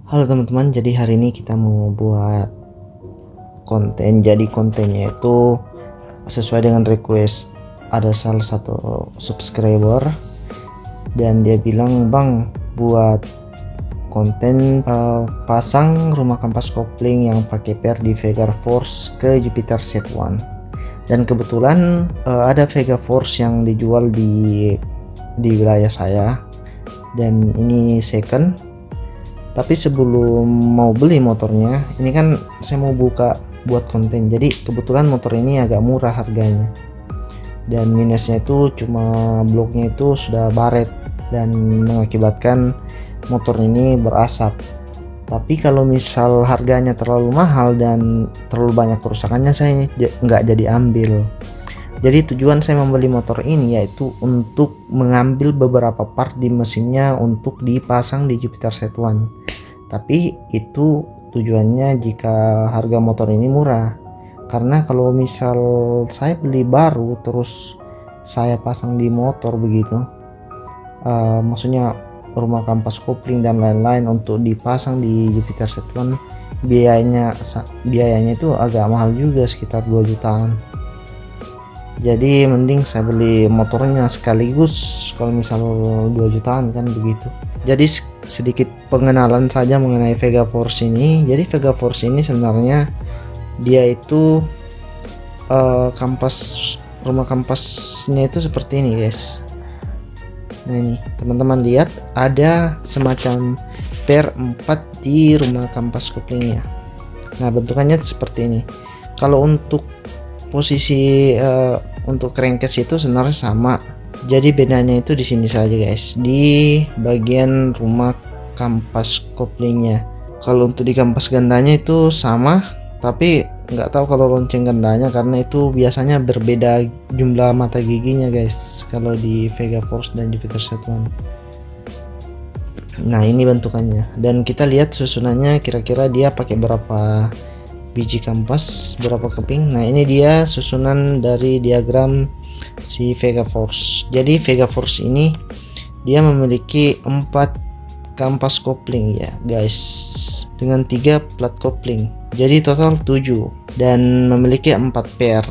Halo teman-teman, jadi hari ini kita mau buat konten. Jadi kontennya itu sesuai dengan request ada salah satu subscriber, dan dia bilang, "Bang, buat konten pasang rumah kampas kopling yang pakai per di Vega Force ke Jupiter Z1." Dan kebetulan ada Vega Force yang dijual di wilayah saya, dan ini second. Tapi sebelum mau beli motornya, ini kan saya mau buka buat konten. Jadi kebetulan motor ini agak murah harganya, dan minusnya itu cuma bloknya itu sudah baret dan mengakibatkan motor ini berasap. Tapi kalau misal harganya terlalu mahal dan terlalu banyak kerusakannya, saya nggak jadi ambil. Jadi tujuan saya membeli motor ini yaitu untuk mengambil beberapa part di mesinnya untuk dipasang di Jupiter Z1. Tapi itu tujuannya jika harga motor ini murah. Karena kalau misal saya beli baru terus saya pasang di motor begitu, maksudnya rumah kampas kopling dan lain-lain untuk dipasang di Jupiter Z1, biayanya itu agak mahal juga, sekitar 2 jutaan. Jadi mending saya beli motornya sekaligus kalau misal 2 jutaan kan begitu. Jadi sedikit pengenalan saja mengenai Vega Force ini. Jadi Vega Force ini sebenarnya dia itu rumah kampasnya itu seperti ini guys. Nah ini teman-teman lihat, ada semacam per 4 di rumah kampas koplingnya. Nah bentukannya seperti ini. Kalau untuk posisi untuk crankcase itu sebenarnya sama. Jadi bedanya itu di sini saja guys, di bagian rumah kampas koplingnya. Kalau untuk di kampas gandanya itu sama, tapi nggak tahu kalau lonceng gandanya karena itu biasanya berbeda jumlah mata giginya guys kalau di Vega Force dan Jupiter Z1. Nah ini bentukannya, dan kita lihat susunannya kira-kira dia pakai berapa biji kampas, berapa keping. Nah ini dia susunan dari diagram si Vega Force. Jadi Vega Force ini dia memiliki 4 kampas kopling ya guys, dengan 3 plat kopling, jadi total 7, dan memiliki 4 per.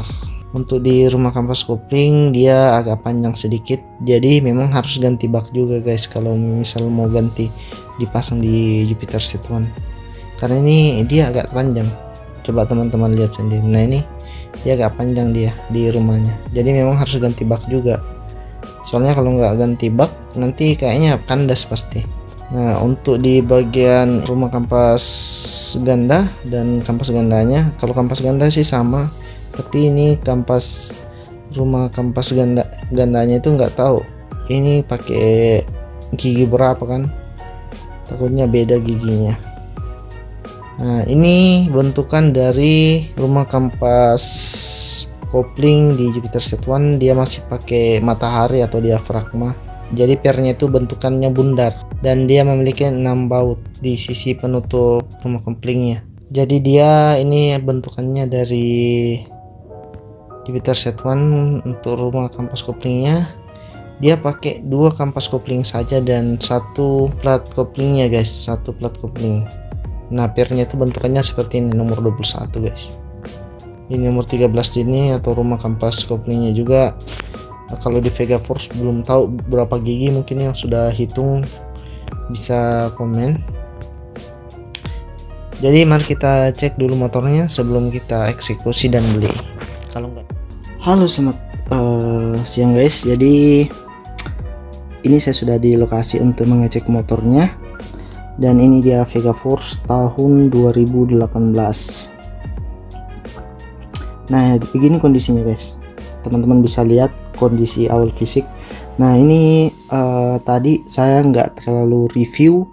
Untuk di rumah kampas kopling dia agak panjang sedikit, jadi memang harus ganti bak juga guys kalau misal mau ganti dipasang di Jupiter Z1, karena ini dia agak panjang. Coba teman-teman lihat sendiri. Nah ini dia agak panjang dia di rumahnya, jadi memang harus ganti bak juga, soalnya kalau nggak ganti bak nanti kayaknya kandas pasti. Nah untuk di bagian rumah kampas ganda dan kampas gandanya, kalau kampas ganda sih sama, tapi ini rumah kampas gandanya itu nggak tahu ini pakai gigi berapa kan, takutnya beda giginya. Nah ini bentukan dari rumah kampas kopling di Jupiter Z1, dia masih pakai matahari atau diafragma. Jadi pernya itu bentukannya bundar, dan dia memiliki 6 baut di sisi penutup rumah koplingnya. Jadi dia ini bentukannya dari Jupiter Z1. Untuk rumah kampas koplingnya dia pakai 2 kampas kopling saja dan 1 plat koplingnya guys, 1 plat kopling. Nah pernya itu bentukannya seperti ini, nomor 21 guys. Ini nomor 13 ini atau rumah kampas koplingnya juga. Nah, kalau di Vega Force belum tahu berapa gigi, mungkin yang sudah hitung bisa komen. Jadi mari kita cek dulu motornya sebelum kita eksekusi dan beli. Kalau enggak, halo selamat siang guys. Jadi ini saya sudah di lokasi untuk mengecek motornya, dan ini dia Vega Force tahun 2018. Nah begini kondisinya guys, teman-teman bisa lihat kondisi awal fisik. Nah ini tadi saya nggak terlalu review,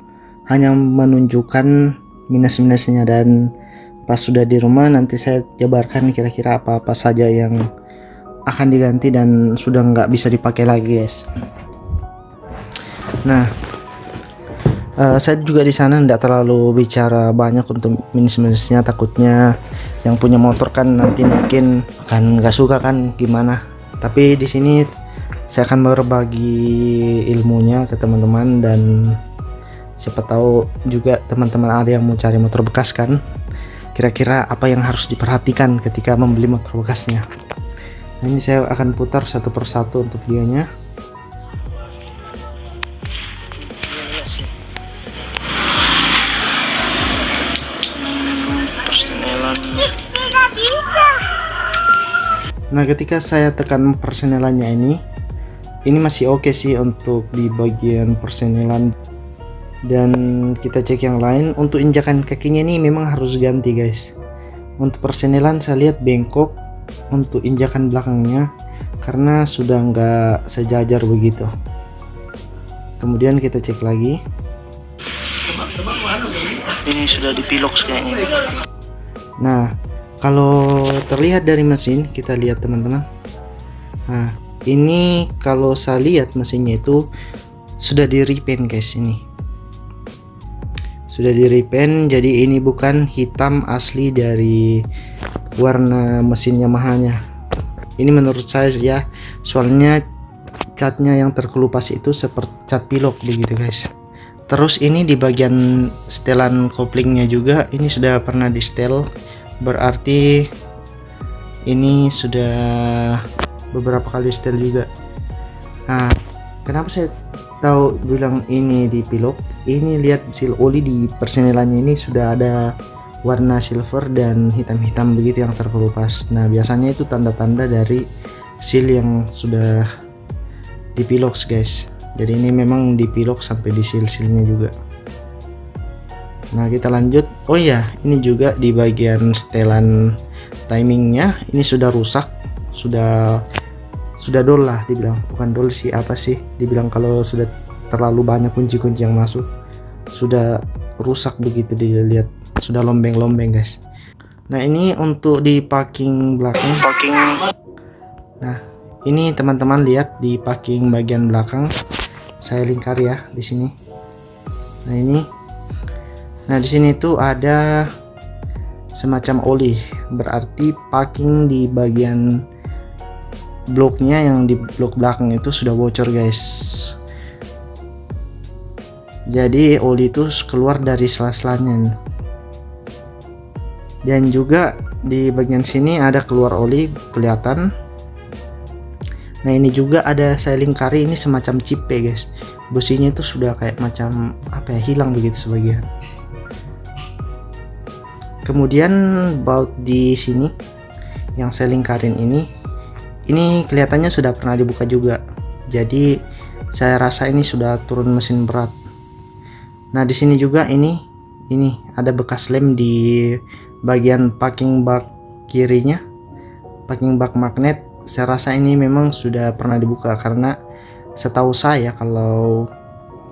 hanya menunjukkan minus-minusnya, dan pas sudah di rumah nanti saya jabarkan kira-kira apa-apa saja yang akan diganti dan sudah nggak bisa dipakai lagi guys. Nah saya juga di sana tidak terlalu bicara banyak untuk minus-minusnya, takutnya yang punya motor kan nanti mungkin akan nggak suka kan gimana. Tapi di sini saya akan berbagi ilmunya ke teman-teman, dan Siapa tahu juga teman-teman ada yang mau cari motor bekas kan, kira-kira apa yang harus diperhatikan ketika membeli motor bekasnya. Nah, ini saya akan putar satu persatu untuk videonya. Nah, ketika saya tekan persenelannya ini masih oke sih untuk di bagian persenelan. Dan kita cek yang lain. Untuk injakan kakinya ini memang harus ganti guys. Untuk persenelan saya lihat bengkok untuk injakan belakangnya karena sudah nggak sejajar begitu. Kemudian kita cek lagi. Ini sudah dipilok kayaknya. Nah, kalau terlihat dari mesin, kita lihat teman-teman. Nah, ini kalau saya lihat mesinnya itu sudah di repaint guys. Ini sudah di repaint, jadi ini bukan hitam asli dari warna mesin Yamaha-nya. Ini menurut saya ya, soalnya catnya yang terkelupas itu seperti cat pilok begitu guys. Terus ini di bagian setelan koplingnya juga ini sudah pernah di setel, berarti ini sudah beberapa kali setel juga. Nah, kenapa saya tahu bilang ini di pilok? Ini lihat seal oli di persenelannya ini sudah ada warna silver dan hitam-hitam begitu yang terkelupas. Nah, biasanya itu tanda-tanda dari seal yang sudah dipilok guys. Jadi ini memang dipilok sampai di seal-sealnya juga. Nah, kita lanjut. Oh ya, ini juga di bagian setelan timingnya ini sudah rusak, sudah dol lah dibilang, bukan dol sih, apa sih dibilang kalau sudah terlalu banyak kunci-kunci yang masuk, sudah rusak begitu dilihat, sudah lombeng-lombeng guys. Nah, ini untuk di packing belakang. Nah, ini teman-teman lihat di packing bagian belakang saya lingkar ya di sini. Nah, ini. Nah, di sini tuh ada semacam oli, berarti packing di bagian bloknya yang di blok belakang itu sudah bocor guys. Jadi oli itu keluar dari sela-selanya. Dan juga di bagian sini ada keluar oli kelihatan. Nah, ini juga ada saya lingkari, ini semacam chip ya guys. Businya itu sudah kayak macam apa ya, hilang begitu sebagian. Kemudian baut di sini yang saya lingkarin ini kelihatannya sudah pernah dibuka juga. Jadi saya rasa ini sudah turun mesin berat. Nah, di sini juga ini ada bekas lem di bagian packing bak kirinya, packing bak magnet. Saya rasa ini memang sudah pernah dibuka karena setahu saya kalau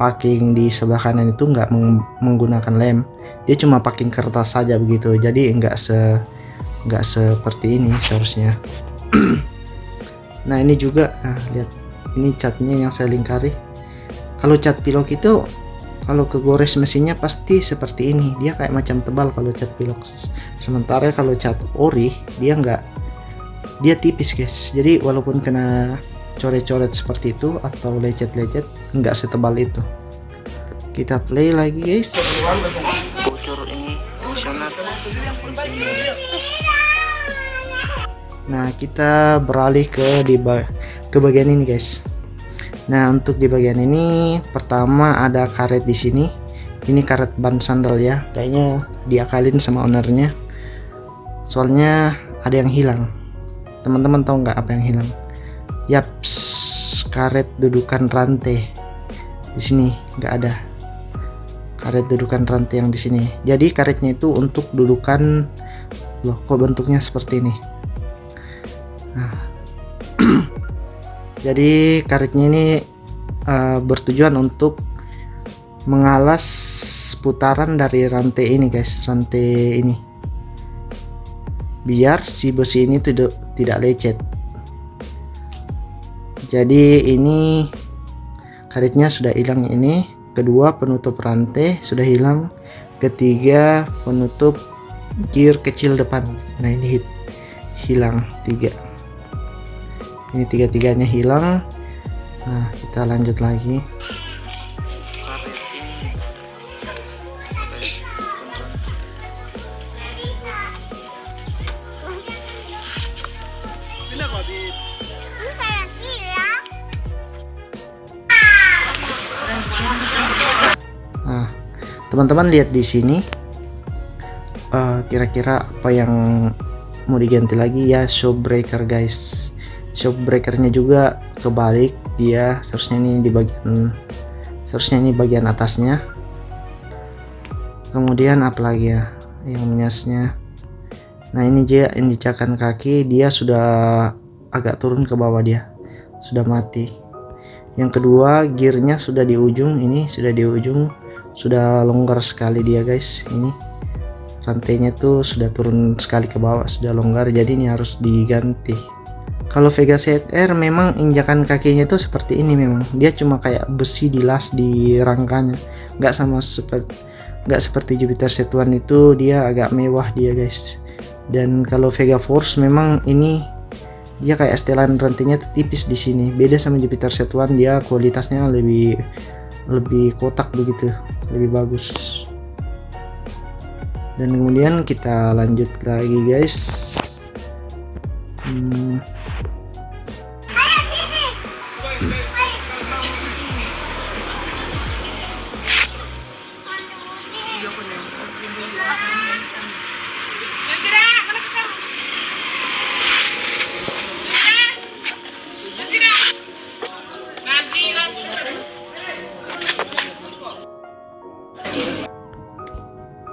packing di sebelah kanan itu nggak menggunakan lem, dia cuma packing kertas saja begitu. Jadi nggak seperti ini seharusnya. Nah, ini juga lihat, ini catnya yang saya lingkari. Kalau cat pilok itu kalau kegores mesinnya pasti seperti ini, dia kayak macam tebal kalau cat pilok. Sementara kalau cat ori dia enggak, dia tipis guys. Jadi walaupun kena coret-coret seperti itu atau lecet-lecet enggak setebal itu. Kita play lagi guys. Bocor ini fungsioner. Nah, kita beralih ke bagian ini guys. Nah, untuk di bagian ini pertama ada karet di sini. Ini karet ban sandal ya. Kayaknya diakalin sama ownernya. Soalnya ada yang hilang. Teman-teman tahu nggak apa yang hilang? Yaps, karet dudukan rantai. Di sini nggak ada. Karet dudukan rantai yang di sini. Jadi karetnya itu untuk dudukan. Loh, kok bentuknya seperti ini? Nah. Jadi karetnya ini bertujuan untuk mengalas putaran dari rantai ini guys, rantai ini, biar si besi ini tidak lecet. Jadi ini karetnya sudah hilang, ini kedua penutup rantai sudah hilang, ketiga penutup gear kecil depan. Nah, ini hilang tiga. Ini tiga-tiganya hilang. Nah, kita lanjut lagi. teman-teman lihat di sini. Kira-kira apa yang mau diganti lagi ya? Shock breaker guys, shock breakernya juga kebalik, dia seharusnya ini bagian atasnya. Kemudian apa lagi ya yang menyasnya? Nah ini dia injakan kaki, dia sudah agak turun ke bawah, dia sudah mati. Yang kedua, gearnya sudah di ujung, ini sudah di ujung, sudah longgar sekali dia guys. Ini rantainya tuh sudah turun sekali ke bawah, sudah longgar, jadi ini harus diganti. Kalau Vega ZR memang injakan kakinya itu seperti ini, memang dia cuma kayak besi dilas di rangkanya, nggak seperti Jupiter Z1 itu dia agak mewah dia guys. Dan kalau Vega Force memang ini dia kayak setelan rantainya tuh tipis di sini, beda sama Jupiter Z1, dia kualitasnya lebih kotak begitu, lebih bagus. Dan kemudian kita lanjut lagi guys.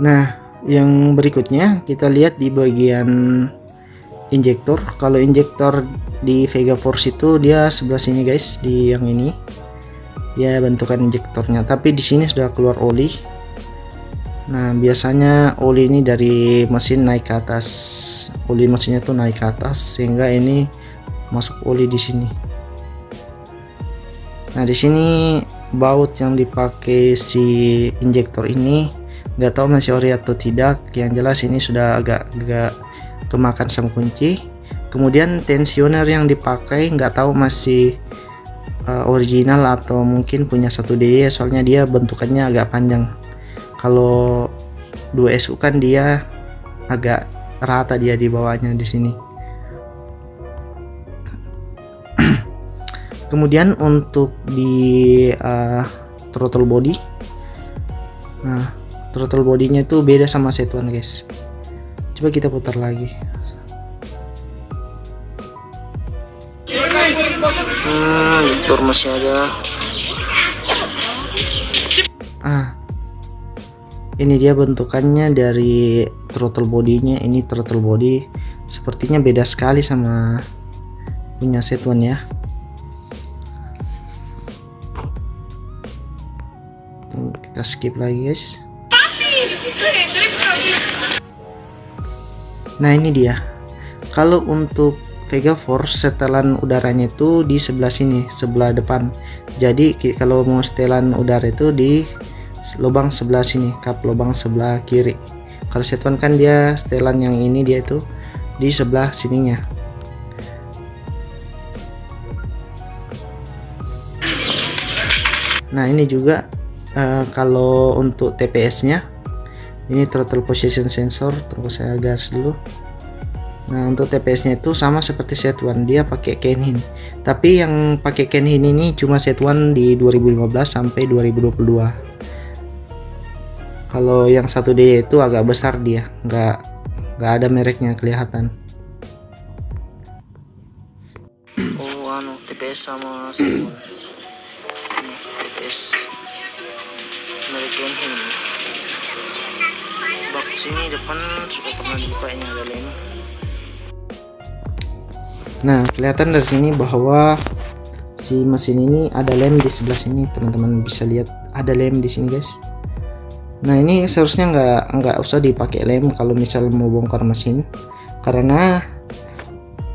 Nah, yang berikutnya kita lihat di bagian injektor. Kalau injektor di Vega Force itu dia sebelah sini guys, di yang ini dia bentukan injektornya, tapi di sini sudah keluar oli. Nah biasanya oli ini dari mesin naik ke atas, oli mesinnya tuh naik ke atas sehingga ini masuk oli di sini. Nah di sini baut yang dipakai si injektor ini nggak tahu masih ori atau tidak, yang jelas ini sudah agak kemakan sama kunci. Kemudian tensioner yang dipakai nggak tahu masih original atau mungkin punya 1DY, soalnya dia bentukannya agak panjang. Kalau 2SU kan dia agak rata dia di bawahnya di sini. Kemudian untuk di throttle body, nah throttle bodinya itu beda sama Z1 guys. Coba kita putar lagi. Motor masih ada. Ini dia bentukannya dari throttle bodinya. Ini throttle body sepertinya beda sekali sama punya Z1 ya. Kita skip lagi guys. Nah ini dia, kalau untuk Vega Force setelan udaranya itu di sebelah sini, sebelah depan. Jadi kalau mau setelan udara itu di lubang sebelah sini, kap lubang sebelah kiri. Kalau Z1 kan dia setelan yang ini, dia itu di sebelah sininya. Nah ini juga kalau untuk TPS nya, ini throttle position sensor, tunggu saya garis dulu. Nah untuk TPS nya itu sama seperti Z1, dia pakai Kenhin, tapi yang pakai Kenhin ini cuma Z1 di 2015 sampai 2022. Kalau yang 1D itu agak besar, dia nggak ada mereknya kelihatan. Oh TPS sama Z1, ini TPS merek Kenhin. Bak sini depan sudah pernah dibuka, ini ada lem. Nah kelihatan dari sini bahwa si mesin ini ada lem di sebelah sini, teman-teman bisa lihat ada lem di sini guys. Nah ini seharusnya nggak usah dipakai lem kalau misal mau bongkar mesin, karena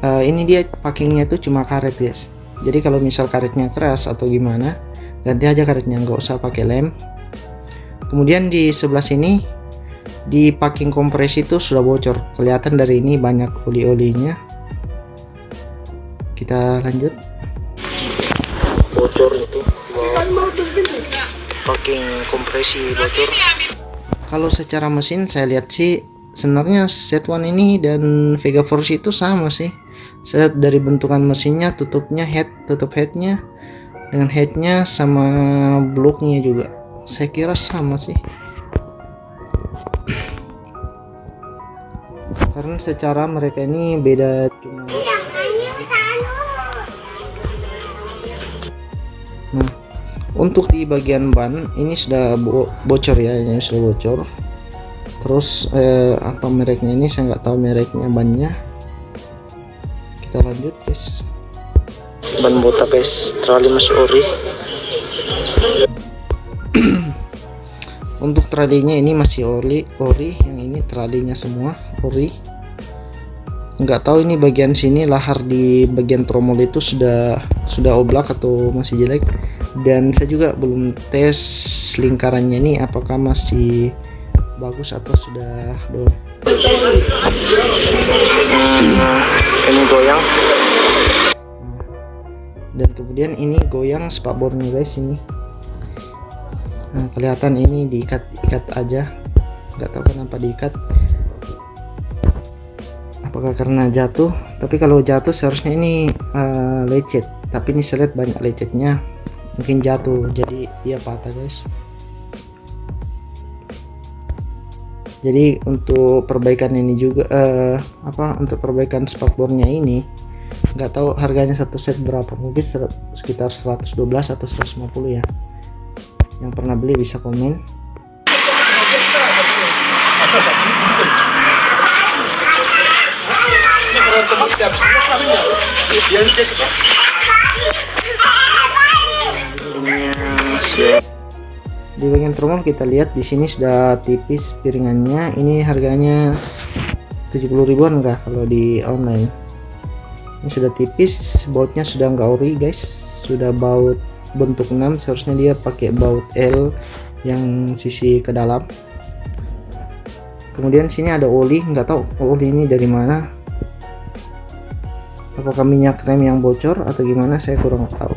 ini dia packingnya itu cuma karet guys. Jadi kalau misal karetnya keras atau gimana, ganti aja karetnya, nggak usah pakai lem. Kemudian di sebelah sini di packing kompresi itu sudah bocor, kelihatan dari ini banyak oli-olinya. Kita lanjut. Bocor itu packing kompresi bocor. Kalau secara mesin saya lihat sih sebenarnya Z1 ini dan Vega Force itu sama sih. Saya lihat dari bentukan mesinnya, tutupnya tutup headnya dengan headnya sama bloknya juga saya kira sama sih. karena secara mereka ini beda cuma. Nah, untuk di bagian ban ini sudah bocor ya, ini sudah bocor. Terus apa mereknya ini saya nggak tahu mereknya bannya. Kita lanjut guys. Ban botak guys, trali masih ori. Untuk tralinya ini masih ori, yang ini tralinya semua ori. Nggak tahu ini bagian sini lahar di bagian tromol itu sudah oblak atau masih jelek, dan saya juga belum tes lingkarannya ini apakah masih bagus atau sudah belum. Ini goyang. Dan kemudian ini goyang spakbornya guys ini. Nah, kelihatan ini diikat aja, nggak tahu kenapa diikat, apakah karena jatuh. Tapi kalau jatuh seharusnya ini lecet, tapi ini saya lihat banyak lecetnya, mungkin jatuh jadi dia patah guys. Jadi untuk perbaikan ini juga untuk perbaikan spakbornya ini nggak tahu harganya satu set berapa, mungkin sekitar 112 atau 150 ya. Yang pernah beli bisa komen. Di bagian tromol kita lihat di sini sudah tipis piringannya. Ini harganya 70 ribuan enggak kalau di online. Ini sudah tipis, bautnya sudah enggak ori guys, sudah baut bentuk 6, seharusnya dia pakai baut L yang sisi ke dalam. Kemudian sini ada oli, nggak tahu oli ini dari mana, apakah minyak rem yang bocor atau gimana, saya kurang tahu.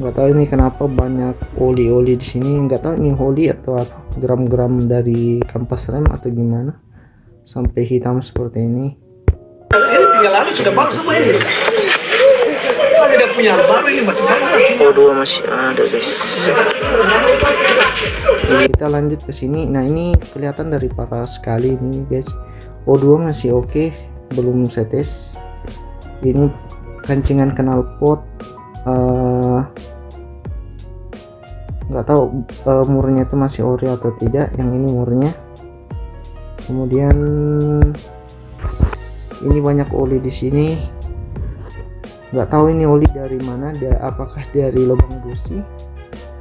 Nggak tahu ini kenapa banyak oli-oli di sini, nggak tahu ini oli atau apa, gram-gram dari kampas rem atau gimana sampai hitam seperti ini. Ini tinggal lalu sudah bagus semua ini. Kalau tidak punya baru ini masih bagus. O2 masih ada guys. Kita lanjut ke sini. Nah ini kelihatan dari paras sekali ini guys. O2 masih oke, belum saya tes. Ini kancingan knalpot. Nggak tahu murnya itu masih ori atau tidak. Yang ini murnya. Kemudian ini banyak oli di sini, nggak tahu ini oli dari mana, apakah dari lubang busi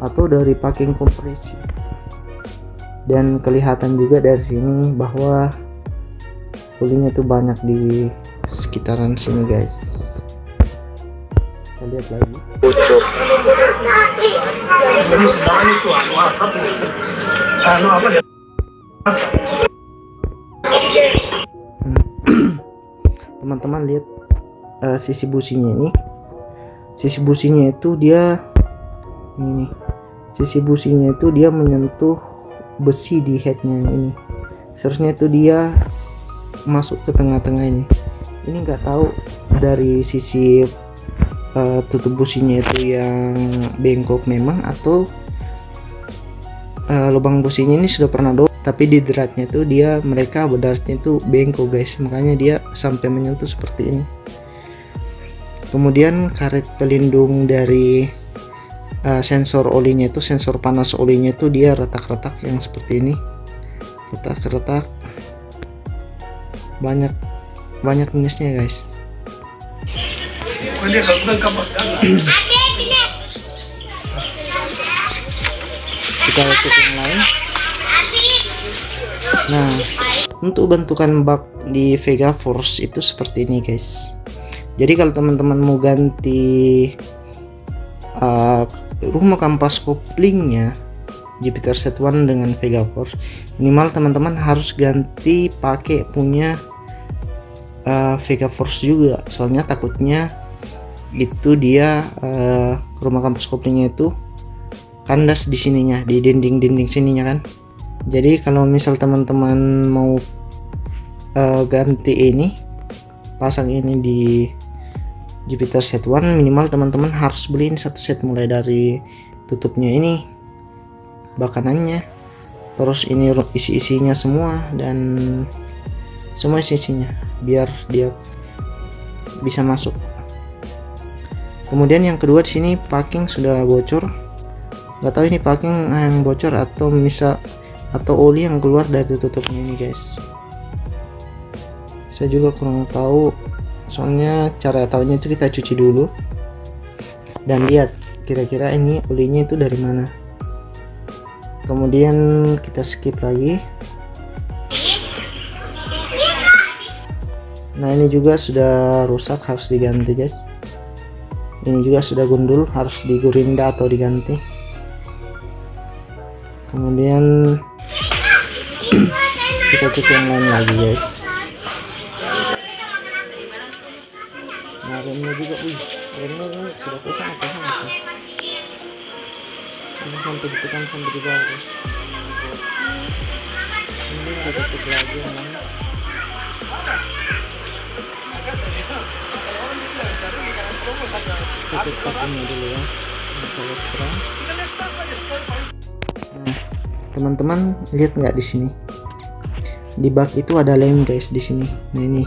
atau dari packing kompresi. Dan kelihatan juga dari sini bahwa olinya tuh banyak di sekitaran sini guys. Kita lihat lagi. Bocor. Teman-teman lihat sisi businya ini. Sisi businya itu dia ini. Sisi businya itu dia menyentuh besi di headnya ini. Seharusnya itu dia masuk ke tengah-tengah ini. Ini nggak tahu dari sisi tutup businya itu yang bengkok memang atau lubang businya ini sudah pernah tapi di deratnya itu mereka bedarnya itu bengkok guys, makanya dia sampai menyentuh seperti ini. Kemudian karet pelindung dari sensor olinya itu, sensor panas olinya itu dia retak-retak yang seperti ini, retak-retak, banyak minusnya guys. Kita lihat yang lain. Nah, untuk bentukan bak di Vega Force itu seperti ini guys. Jadi kalau teman-teman mau ganti rumah kampas koplingnya Jupiter Z1 dengan Vega Force, minimal teman-teman harus ganti pakai punya Vega Force juga. Soalnya takutnya itu dia rumah kampas koplingnya itu kandas di sininya, di dinding sininya kan. Jadi kalau misal teman-teman mau ganti ini, pasang ini di Jupiter Z1, minimal teman-teman harus beliin satu set, mulai dari tutupnya ini, bakanannya, terus ini isi-isinya semua, dan semua isi-isinya biar dia bisa masuk. Kemudian yang kedua di sini packing sudah bocor, nggak tahu ini packing yang bocor atau atau oli yang keluar dari tutupnya ini guys. Saya juga kurang tahu, soalnya cara tahunya itu kita cuci dulu dan lihat kira-kira ini olinya itu dari mana. Kemudian kita skip lagi. Nah ini juga sudah rusak, harus diganti guys. Ini juga sudah gundul, harus digurinda atau diganti. Kemudian kita cek yang lain lagi guys. Nah remnya juga, remnya ini sudah kosong atau sama sih? Ini sampai ditekan sampai di bawah guys. Ini kita cek lagi yang lain. Kita pakainya dulu ya. Nah, teman-teman lihat nggak di sini? Di bak itu ada lem guys di sini. Nah ini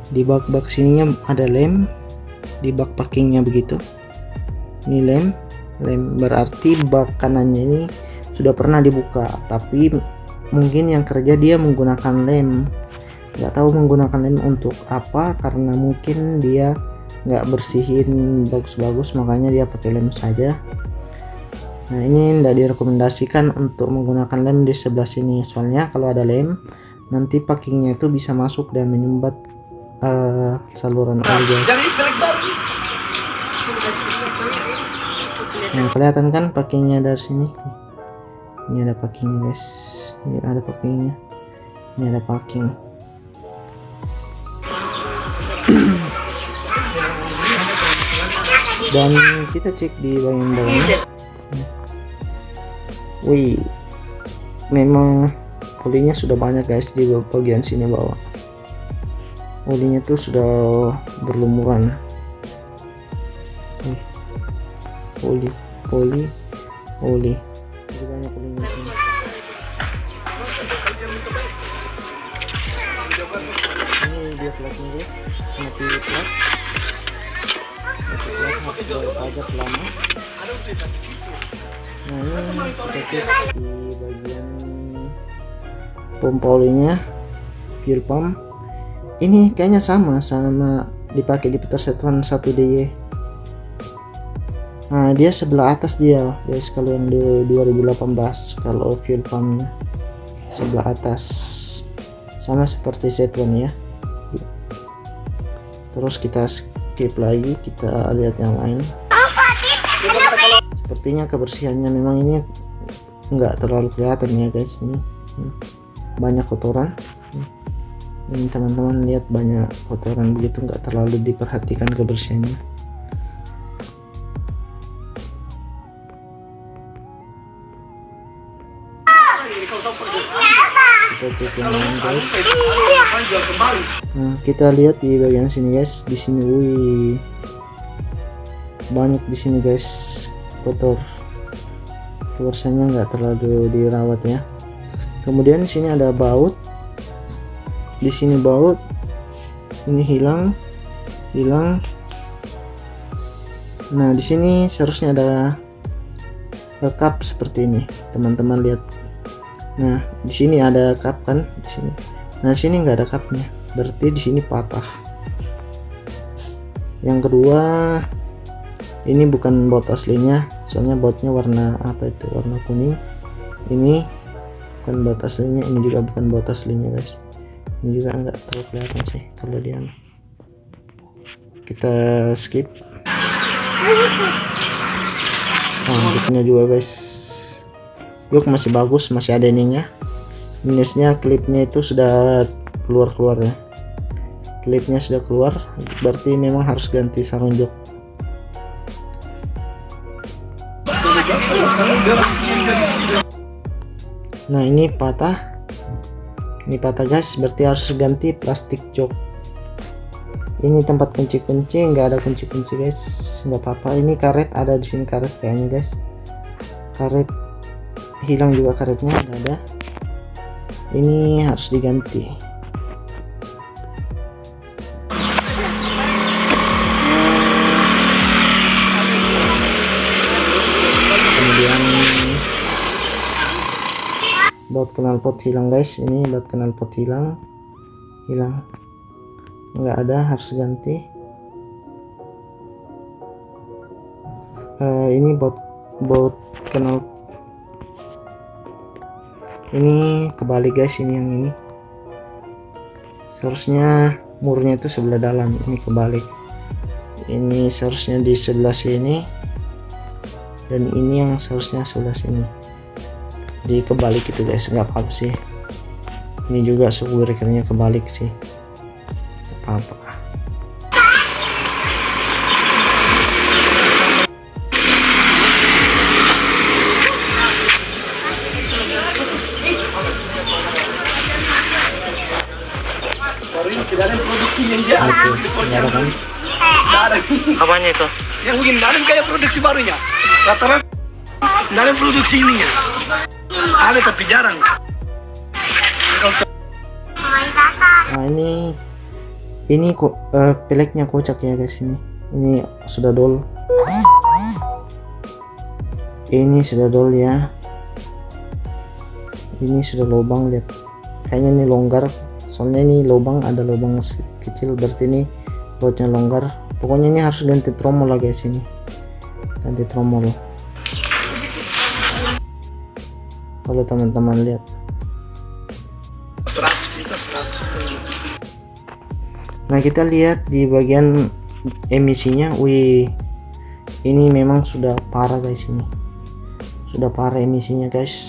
di bak sininya ada lem, di bak packingnya begitu. Ini lem berarti bak kanannya ini sudah pernah dibuka, tapi mungkin yang kerja dia menggunakan lem. Nggak tahu menggunakan lem untuk apa, karena mungkin dia nggak bersihin bagus-bagus, makanya dia pakai lem saja. Nah ini tidak direkomendasikan untuk menggunakan lem di sebelah sini, soalnya kalau ada lem nanti packingnya itu bisa masuk dan menyumbat saluran oli guys. Nah kelihatan kan packingnya dari sini. Ini ada packing guys, ini ada packingnya, ini ada packing. Dan kita cek di bagian bawahnya. Wih, memang olinya sudah banyak guys di bagian sini bawah. Olinya tuh sudah berlumuran. Oli. Jadi banyak olinya sini. Ini dia platnya guys, mati plat. Pajak lama. Nah ini kita cek di bagian pompa olinya, fuel pump. Ini kayaknya sama dipakai di Peter Satuan 1DY. Nah dia sebelah atas dia guys, kalau yang di 2018 kalau fuel pumpnya sebelah atas, sama seperti Satuan ya. Terus kita skip lagi, kita lihat yang lain. Sepertinya kebersihannya memang ini nggak terlalu kelihatan ya guys. Ini banyak kotoran. Ini teman-teman lihat, banyak kotoran begitu, nggak terlalu diperhatikan kebersihannya. Kita cek yang lain guys. Nah kita lihat di bagian sini guys, di sini wih banyak di sini guys kotor, kebersihannya nggak terlalu dirawat ya. Kemudian di sini ada baut, di sini baut ini hilang. Nah di sini seharusnya ada cup seperti ini teman-teman lihat. Nah di sini ada cup kan di sini. Nah sini nggak ada cupnya, berarti di sini patah. Yang kedua, ini bukan baut aslinya, soalnya bautnya warna apa itu, warna kuning. Ini bukan baut aslinya, ini juga bukan baut aslinya guys. Ini juga enggak terlalu kelihatan sih kalau dia. Kita skip. Nah klipnya juga guys, yuk masih bagus, masih ada ininya. Minusnya klipnya itu sudah keluar ya, klipnya sudah keluar, berarti memang harus ganti sarung jok. Nah ini patah guys, berarti harus ganti plastik jok. Ini tempat kunci-kunci nggak ada kunci-kunci guys, nggak apa-apa. Ini karet ada di sini, karet kayaknya guys, karet hilang juga karetnya, nggak ada. Ini harus diganti. Kemudian baut knalpot hilang guys, ini baut knalpot hilang, nggak ada, harus ganti. Ini baut knalpot ini kebalik guys, ini yang ini seharusnya murnya itu sebelah dalam, ini kebalik, ini seharusnya di sebelah sini dan ini yang seharusnya sebelah sini, jadi kebalik itu guys. Nggak apa-apa sih, ini juga suku breakernya kebalik sih, nggak apa-apa. Tidak ada produksi ninja. Nggak ada kan? Tidak ada. Apanya itu? Yang bikin tidak ada kayak produksi barunya. Rata-rata tidak ada produksi ininya. Ada tapi jarang. Nah ini kok peleknya kocak ya guys, ini sudah dol. Ini sudah dol ya. Ini sudah lubang, lihat. Kayaknya ini longgar. Soalnya ini lubang, ada lubang kecil, berarti ini bautnya longgar. Pokoknya ini harus ganti tromol lah guys, ini ganti tromol. Kalau teman-teman lihat, nah kita lihat di bagian emisinya, wih ini memang sudah parah guys, ini sudah parah emisinya guys.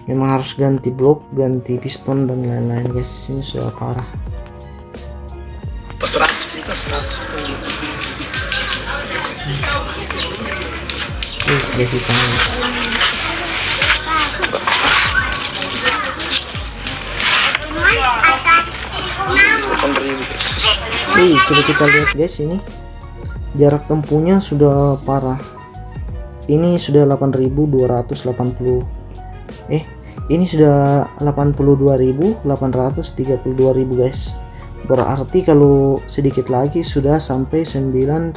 Memang harus ganti blok, ganti piston dan lain-lain guys, ini sudah parah. Sudah hitam. Coba kita lihat guys, ini jarak tempuhnya sudah parah. Ini sudah 8.280. Ini sudah 82.832.000 guys. Berarti kalau sedikit lagi sudah sampai 99999.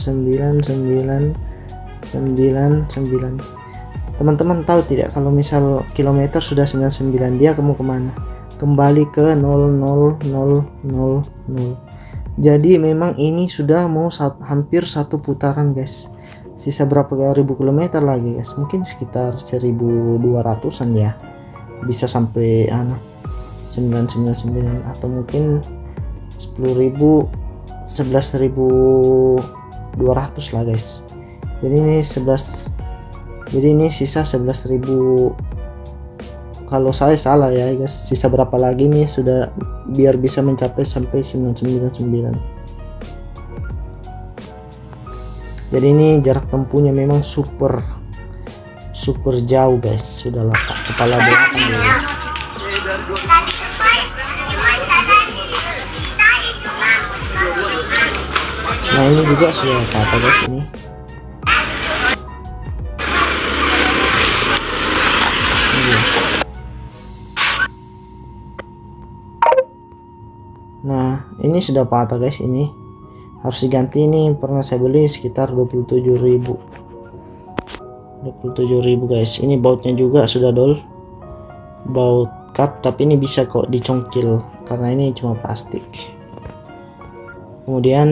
Teman-teman tahu tidak, kalau misal kilometer sudah 99, dia mau kemana? Kembali ke 00000. Jadi memang ini sudah mau hampir satu putaran guys. Sisa berapa ribu kilometer lagi guys? Mungkin sekitar 1200-an ya. Bisa sampai 999 atau mungkin 10.000, 11.200 lah guys. Jadi ini sisa 11.000. Kalau saya salah ya guys, sisa berapa lagi nih sudah biar bisa mencapai sampai 999. Jadi ini jarak tempuhnya memang super jauh guys, sudah letak kepala belakang guys. Nah ini juga sudah patah guys, ini nah ini sudah patah guys, ini harus diganti. Ini pernah saya beli sekitar 27.000 guys. Ini bautnya juga sudah dol, baut cup, tapi ini bisa kok dicongkil karena ini cuma plastik. Kemudian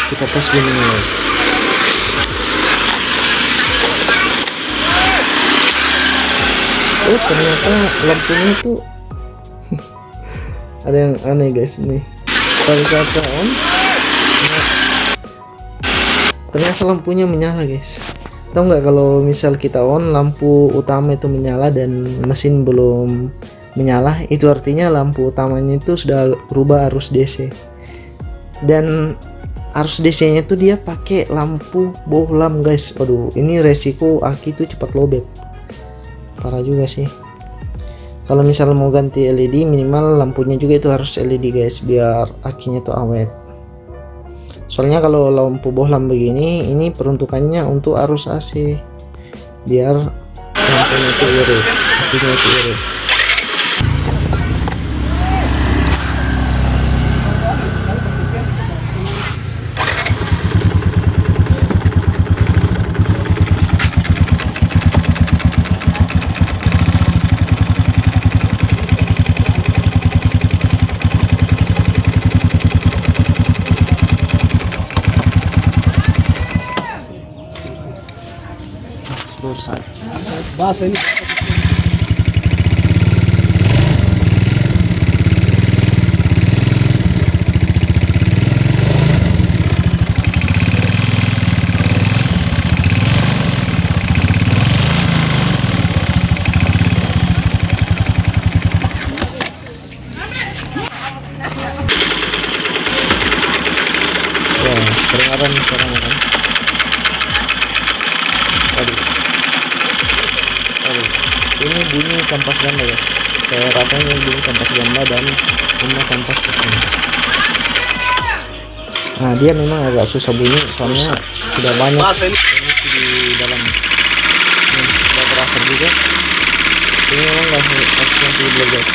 kita tes gini guys. Ternyata lampunya itu ada yang aneh guys. Ini pada saat saya on, ternyata lampunya menyala guys. Tahu nggak, kalau misal kita on lampu utama itu menyala dan mesin belum menyala, itu artinya lampu utamanya itu sudah berubah arus DC. Dan arus DC nya itu dia pakai lampu bohlam guys. Waduh, ini resiko aki itu cepat lobet, parah juga sih. Kalau misal mau ganti LED, minimal lampunya juga itu harus LED guys, biar akinya tuh awet. Soalnya kalau lampu bohlam begini, ini peruntukannya untuk arus AC. biar lampunya itu irit, apinya itu irit. Selesai. Bahasa ini. Ya, kedengaran suaranya kan. Ini bunyi kampas ganda guys, saya rasanya bunyi kampas ganda dan ini kampas putih. Nah dia memang agak susah bunyi soalnya sudah banyak emisi di dalam. Sudah berasa juga ini memang nggak harus ganti dulu guys.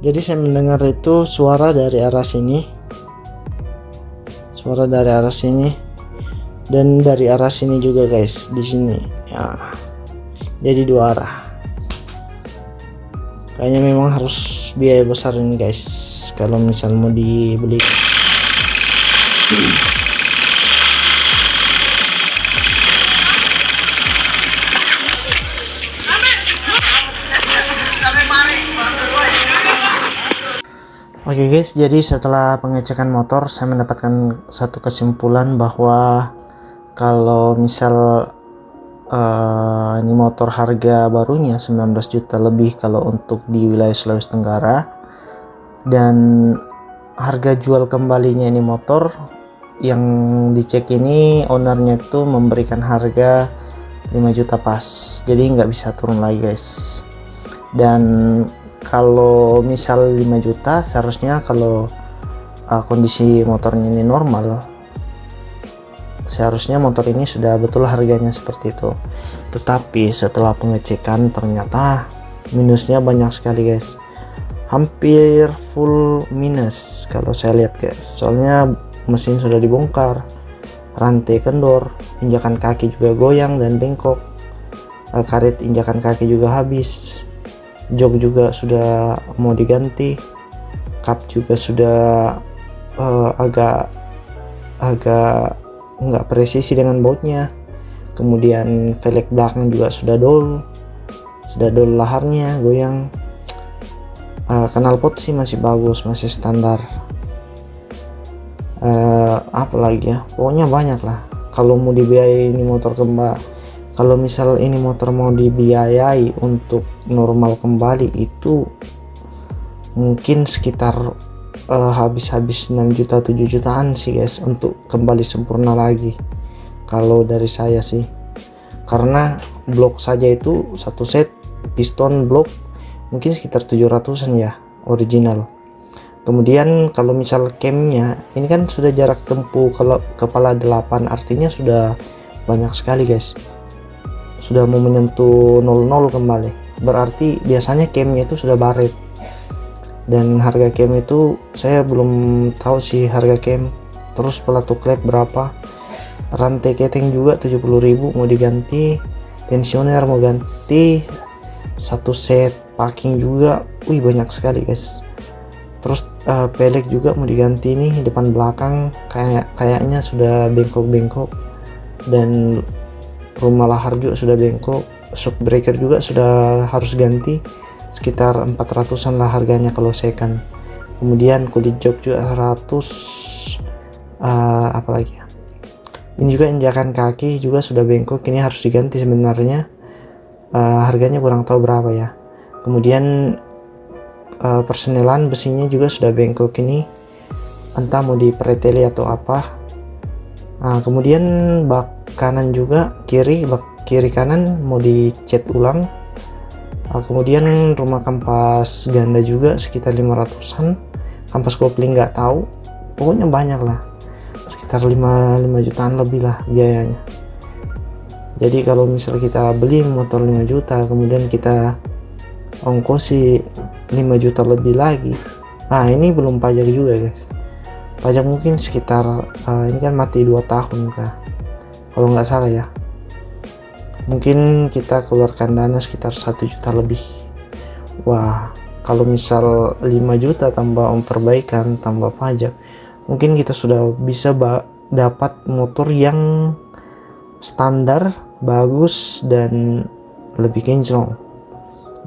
Jadi saya mendengar itu suara dari arah sini, dan dari arah sini juga guys, di sini ya. Jadi dua arah. Kayaknya memang harus biaya besar ini guys, kalau misal mau dibeli. Oke guys, jadi setelah pengecekan motor saya mendapatkan satu kesimpulan bahwa kalau misal ini motor harga barunya 19 juta lebih kalau untuk di wilayah Sulawesi Tenggara, dan harga jual kembalinya ini motor yang dicek ini ownernya itu memberikan harga 5 juta pas, jadi nggak bisa turun lagi guys. Dan kalau misal 5 juta seharusnya kalau kondisi motornya ini normal, seharusnya motor ini sudah betul harganya seperti itu. Tetapi setelah pengecekan ternyata minusnya banyak sekali guys, hampir full minus kalau saya lihat guys. Soalnya mesin sudah dibongkar, rantai kendor, injakan kaki juga goyang dan bengkok, karet injakan kaki juga habis, jok juga sudah mau diganti, kap juga sudah agak nggak presisi dengan bautnya, kemudian velg belakang juga sudah dol laharnya goyang. Knalpot sih masih bagus, masih standar. Apalagi ya, pokoknya banyak lah. Kalau mau dibiayai ini motor kalau misal ini motor mau dibiayai untuk normal kembali itu mungkin sekitar habis 6 juta 7 jutaan sih guys untuk kembali sempurna lagi kalau dari saya sih, karena blok saja itu satu set piston blok mungkin sekitar 700-an ya original. Kemudian kalau misal camnya ini kan sudah jarak tempuh kalau kepala 8, artinya sudah banyak sekali guys, sudah mau menyentuh 00 kembali, berarti biasanya camnya itu sudah baret. Dan harga cam itu saya belum tahu sih harga cam. Terus pelatu klep berapa, rantai keteng juga 70.000 mau diganti, tensioner mau ganti, satu set packing juga, wih banyak sekali guys. Terus pelek juga mau diganti nih depan belakang, kayaknya sudah bengkok-bengkok, dan rumah lahar juga sudah bengkok, shock breaker juga sudah harus ganti, sekitar 400-an lah harganya kalau second. Kemudian kulit jok juga 100. Apalagi ya, ini juga injakan kaki juga sudah bengkok, ini harus diganti sebenarnya. harganya kurang tahu berapa ya. Kemudian persenelan besinya juga sudah bengkok ini, entah mau dipreteli atau apa. Kemudian bak kanan juga, bak kiri kanan mau dicat ulang. Kemudian rumah kampas ganda juga sekitar 500-an, kampas kopling nggak tahu, pokoknya banyak lah, sekitar 5 jutaan lebih lah biayanya. Jadi kalau misal kita beli motor 5 juta kemudian kita ongkosi 5 juta lebih lagi, ini belum pajak juga guys. Pajak mungkin sekitar ini kan mati 2 tahun kah kalau nggak salah ya, mungkin kita keluarkan dana sekitar 1 juta lebih. Wah, kalau misal 5 juta tambah perbaikan tambah pajak, mungkin kita sudah bisa dapat motor yang standar, bagus, dan lebih kinclong.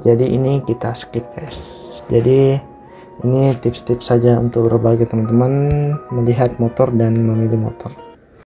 Jadi ini kita skip guys. Jadi ini tips-tips saja untuk berbagi teman-teman melihat motor dan memilih motor.